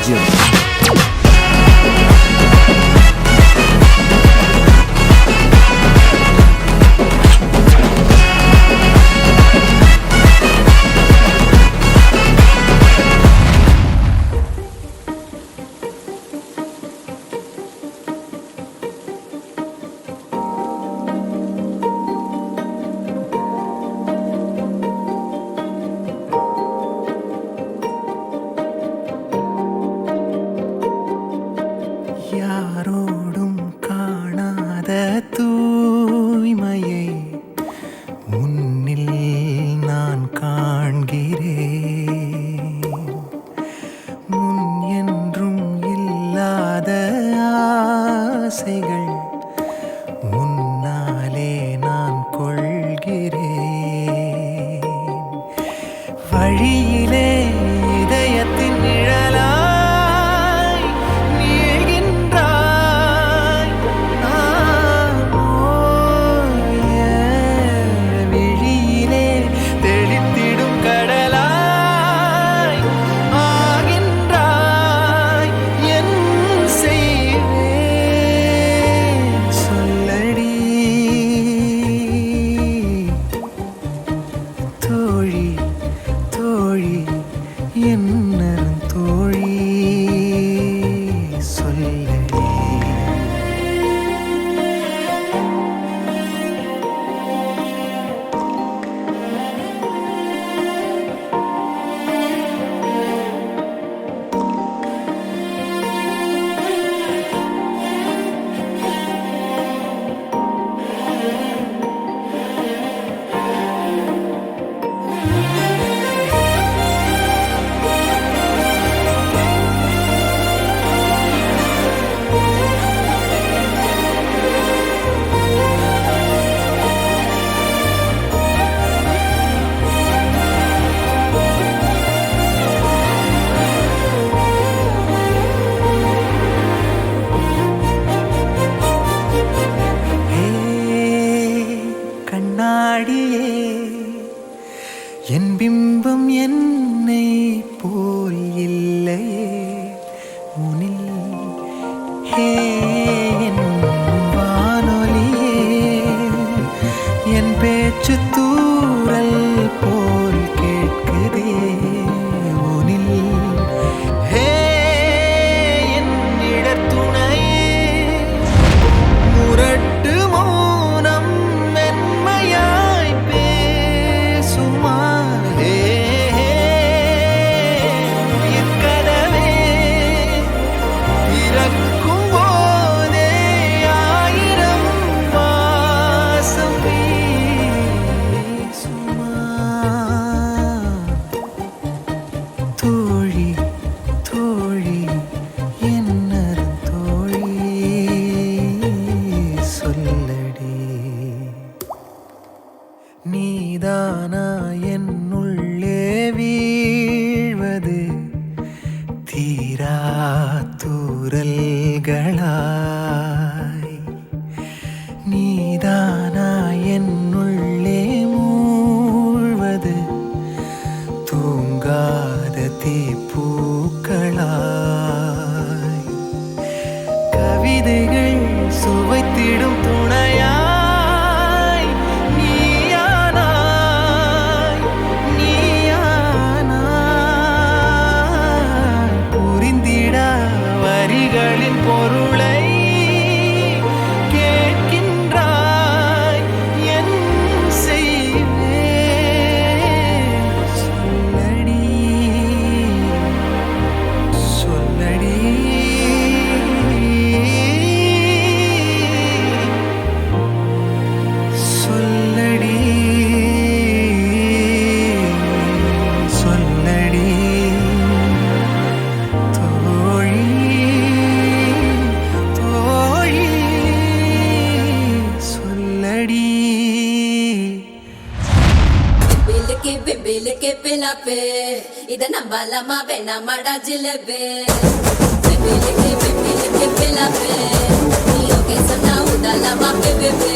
பூஜ்ஜியம். யாரோடும் காணாத தூய்மையை உன்னில் நான் காண்கிறேன். முன் என்றும் இல்லாத ஆசைகள் உன்னாலே நான் கொள்கிறேன். வழியிலே இதயத்தின் நிழலா என் பிம்பம் என்னை போல் இல்லையே உனில். ஹே என் வானொலியே, என் பேச்சு தூறல் போல் கேட்குதே உனில். ஹே என் இடத்துணையே, முரட்டு மௌனம் மென்மையாய் பேசுமா. நீதானா என்னுள்ளே வீழ்வது தீரா தூறல்களாய். நீதானா என்னுள்ளே மூழ்வது தூங்காத தீப்பூக்களாய். கவிதைகள் சுவைத்திடும் துணையா பொருளை கேட்கின்றாய் என் செய்வேன். சொல்லடி சொல்லடி சொல்லடி சொல்லடி ಬಿಬಿಲಿಕ್ಕೆ ಪಿಲಪೆ ಇದ ನಂಬಲಮ ಬೆನ ಮಡ ಜಿಲೆಬೆ. ಬಿಬಿಲಿಕ್ಕೆ ಪಿಲಪೆ ನೀಯೋಗೆ ಸಣ್ಣ ಉದಲಮ ಬೆಬೆಬೆ.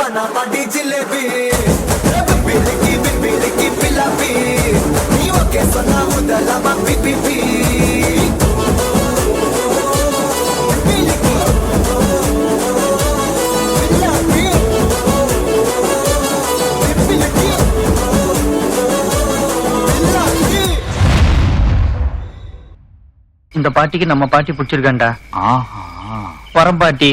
நானா பாட்டி ஜிலேபி பிபிலிக்கி பிலாபி நீ ஓகே சொன்னா முதலாமா பிபிபி இந்த பாட்டிக்கு நம்ம பாட்டி பிடிச்சிருக்காண்டா. வரேன் பாட்டி.